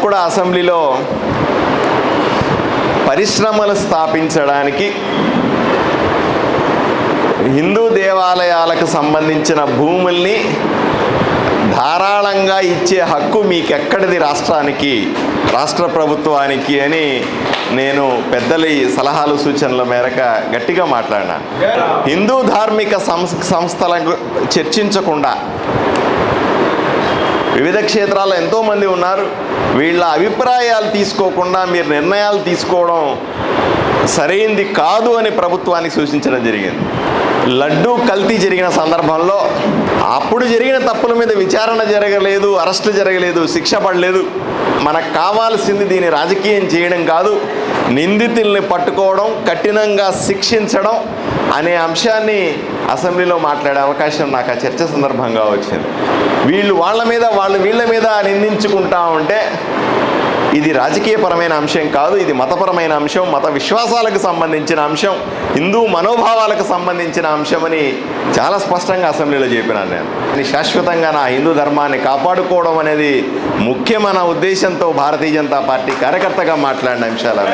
కూడా అసెంబ్లీలో పరిశ్రమలు స్థాపించడానికి హిందూ దేవాలయాలకు సంబంధించిన భూముల్ని ధారాళంగా ఇచ్చే హక్కు మీకెక్కడిది రాష్ట్ర ప్రభుత్వానికి అని నేను పెద్దల సలహాలు సూచనల మేరకు గట్టిగా మాట్లాడినా. హిందూ ధార్మిక సంస్థలకు చర్చించకుండా వివిధ క్షేత్రాల్లో ఎంతోమంది ఉన్నారు. వీళ్ళ అభిప్రాయాలు తీసుకోకుండా మీరు నిర్ణయాలు తీసుకోవడం సరైంది కాదు అని ప్రభుత్వానికి సూచించడం జరిగింది. లడ్డూ కల్తీ జరిగిన సందర్భంలో అప్పుడు జరిగిన తప్పుల మీద విచారణ జరగలేదు, అరెస్టు జరగలేదు, శిక్ష పడలేదు. మనకు కావాల్సింది దీన్ని రాజకీయం చేయడం కాదు, నిందితుల్ని పట్టుకోవడం, కఠినంగా శిక్షించడం అనే అంశాన్ని అసెంబ్లీలో మాట్లాడే అవకాశం నాకు ఆ చర్చ సందర్భంగా వచ్చింది. వీళ్ళు వీళ్ళ మీద నిందించుకుంటా ఉంటే ఇది రాజకీయపరమైన అంశం కాదు, ఇది మతపరమైన అంశం, మత విశ్వాసాలకు సంబంధించిన అంశం, హిందూ మనోభావాలకు సంబంధించిన అంశమని చాలా స్పష్టంగా అసెంబ్లీలో చెప్పినాను నేను. శాశ్వతంగా నా హిందూ ధర్మాన్ని కాపాడుకోవడం అనేది ముఖ్యమైన ఉద్దేశంతో భారతీయ జనతా పార్టీ కార్యకర్తగా మాట్లాడిన అంశాలు.